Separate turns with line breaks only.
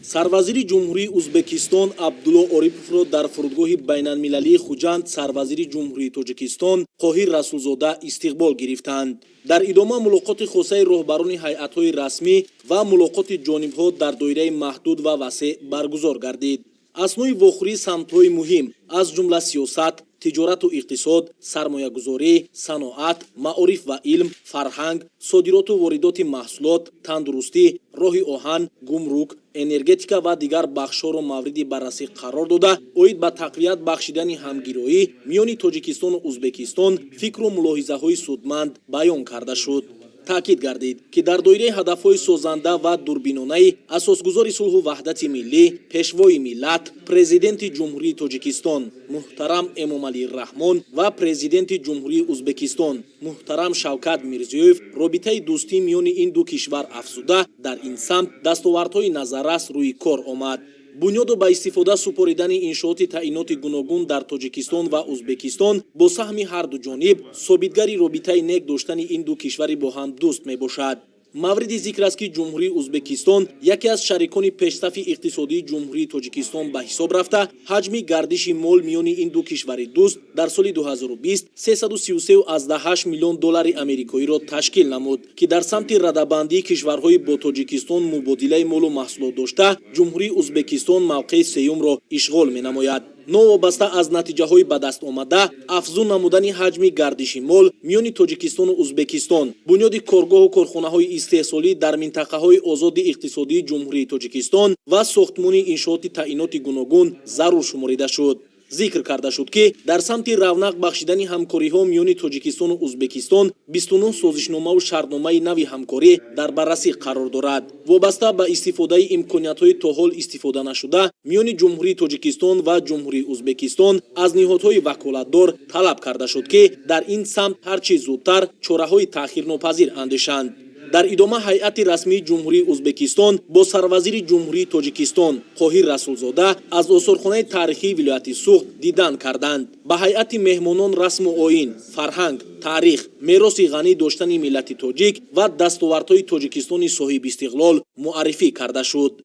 سروازیر جمهوری ازبکستان عبدالله اوریپوف را در فرودگاه بین‌المللی خوجند سروازیر جمهوری تاجیکستان قاهر رسولزاده استقبال گرفتند. در ادامه ملاقات خاصه رهبران هیئت‌های رسمی و ملاقات جانب‌ها در دایره محدود و وسیع برگزار گردید. اسنوی واخوری سمت‌های مهم از جمله سیاست، تجارت و اقتصاد، سرمایه‌گذاری، صنعت، معارف و علم، فرهنگ، صادرات و واردات محصولات، تندرستی، راه آهن، گمرک، انرژتیکا و دیگر بخش‌ها را مورد بررسی قرار داده، اوید به تقویت بخشیدن همگرایی میان تاجیکستان و ازبکستان فکر و ملاحظه‌های سودمند بیان کرده شد. تأکید گردید که در دایره هدف‌های سازنده و دوربینانه اساسگزار صلح و وحدت ملی، پیشوای ملت، پرزیدنت جمهوری تاجیکستان محترم امامعلی رحمان و پرزیدنت جمهوری ازبکستان محترم شوکت میرزیوف رابطه دوستی میان این دو کشور افزوده در این سمت دستاوردهای نظررس روی کار آمد. بنیاد با استفاده سپاریدن انشاءات تعیینات گوناگون در تاجیکستان و ازبکستان با سهم هر دو جانب ثابتگری رابطه نیک داشتن این دو کشور با هم دوست می باشد. مورد ذکر است که جمهوری ازبکستان یکی از شریکان پیشرفت اقتصادی جمهوری تاجیکستان به حساب رفته، حجم گردش مال میان این دو کشور دوست در سال 2020 $333.8 میلیون دلار آمریکایی را تشکیل نمود که در سمت رده‌بندی کشورهای با تاجیکستان مبادله مال و محصولات داشته، جمهوری ازبکستان موقع سوم را اشغال می نماید. نوابسته از نتیجه های به دست آمده افزون نمودن حجم گردش مال میان تاجیکستان و ازبکستان بنیاد کارگاه و کارخانه های استحصالی در منطقه های آزاد اقتصادی جمهوری تاجیکستان و ساختمان انشاءات تعیینات گوناگون ضرور شمرده شد. ذکر کرده شد که در سمت رونق بخشیدن همکاری ها میان تاجیکستان و ازبکستان 29 سازشنامه و شرطنامه نوی همکاری در بررسی قرار دارد. وابسته به استفاده امکانیت های تا حال استفاده نشده میان جمهوری تاجیکستان و جمهوری ازبکستان از نهادهای وکالتدار طلب کرده شد که در این سمت هرچه زودتر چاره‌های تأخیرناپذیر اندیشند. در ادامه هیئت رسمی جمهوری ازبکستان با سروازیر جمهوری تاجیکستان قاهر رسولزاده از آثارخانه تاریخی ولایت سوخت دیدن کردند. به هیئت مهمانان رسم و آیین، فرهنگ، تاریخ، میراث غنی داشتن ملت تاجیک و دستاوردهای تاجیکستان صاحب استقلال معرفی کرده شد.